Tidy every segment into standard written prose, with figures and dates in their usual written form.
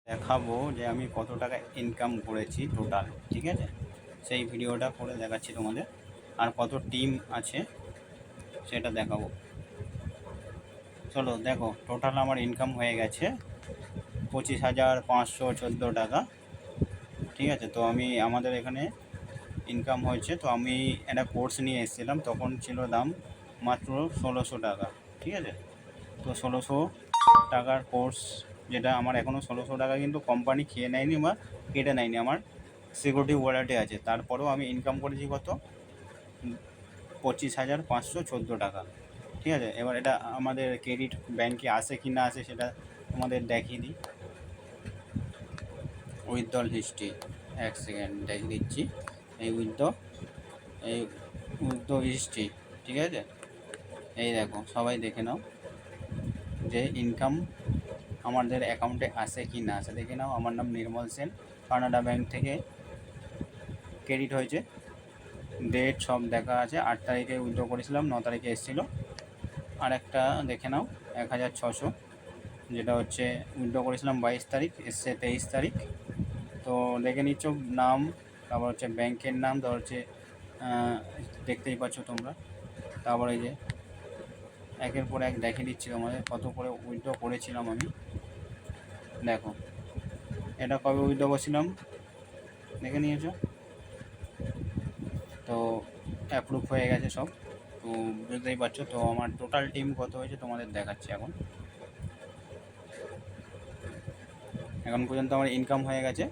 দেখাবো যে আমি কত টাকা ইনকাম করেছি টোটাল, ঠিক আছে? সেই ভিডিওটা করে দেখাচ্ছি তোমাদের। আর কত টিম আছে সেটা দেখাবো। চলো দেখো, টোটাল আমার ইনকাম হয়ে গেছে 25,514 টাকা, ঠিক আছে? তো আমি আমাদের এখানে ইনকাম হয়েছে। তো আমি একটা কোর্স নিয়ে এসেছিলাম, তখন ছিল দাম মাত্র 1600 টাকা, ঠিক আছে? তো 1600 টাকার কোর্স, যেটা আমার এখনও 1600 টাকা কিন্তু কোম্পানি খেয়ে নেয়নি বা কেটে নেয়নি, আমার সিকিউরিটি ওয়ালেটে আছে। তারপরেও আমি ইনকাম করেছি কত? 25,514 টাকা, ঠিক আছে? এবার এটা আমাদের ক্রেডিট ব্যাংকে আসে কি না আসে সেটা তোমাদের দেখিয়ে দিই। উইথড্রল হিস্ট্রি, এক সেকেন্ড দেখিয়ে দিচ্ছি। এই উইথড্র হিস্ট্রি, ঠিক আছে? এই দেখো, সবাই দেখে নাও যে ইনকাম আমাদের অ্যাকাউন্টে আসে কি না আসে। দেখে নাও, আমার নাম নির্মল সেন, কানাডা ব্যাংক থেকে ক্রেডিট হয়েছে। ডেট সব দেখা আছে, 8 তারিখে উইথড্র করেছিলাম, 9 তারিখে এসেছিলো। আর একটা দেখে নাও, 1,600, যেটা হচ্ছে উইথড্র করেছিলাম 22 তারিখ, এসছে 23 তারিখ। তো দেখে নিচ্ছ নাম, তারপর হচ্ছে ব্যাংকের নাম, তারপর হচ্ছে দেখতেই পাচ্ছ তোমরা। তারপরে এই যে একের পর এক দেখে দিচ্ছি তোমাদের কত করে উইথড্র করেছিলাম আমি। দেখো, এটা কবে উইথড্র করছিলাম দেখে নিয়েছো। তো অ্যাপ্রুভ হয়ে গেছে সব, তো বুঝতেই পারছো। তো আমার টোটাল টিম কত হয়েছে তোমাদের দেখাচ্ছি। এখন পর্যন্ত আমার ইনকাম হয়ে গেছে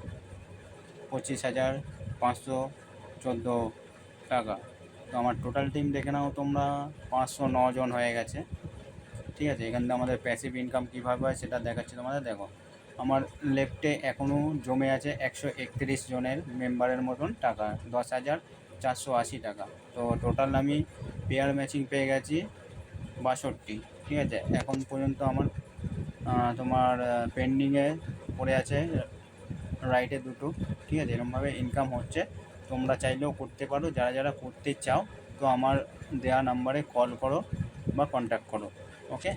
25,514 টাকা। তো আমার টোটাল টিম দেখে নাও তোমরা, 509 জন হয়ে গেছে, ঠিক আছে? এখান থেকে আমাদের প্যাসিভ ইনকাম কীভাবে হয় সেটা দেখাচ্ছি তোমাদের। দেখো, আমার লেফটে এখনও জমে আছে 131 জনের মেম্বারের মতন টাকা, 10,480 টাকা। তো টোটাল আমি পেয়ার ম্যাচিং পেয়ে গেছি 62, ঠিক আছে? এখন পর্যন্ত আমার তোমার পেন্ডিংয়ে পড়ে আছে রাইটে দুটো, ঠিক আছে? এরকমভাবে ইনকাম হচ্ছে। তোমরা চাইলেও করতে পারো, যারা যারা করতে চাও তো আমার দেওয়া নাম্বারে কল করো বা কন্ট্যাক্ট করো। ওকে।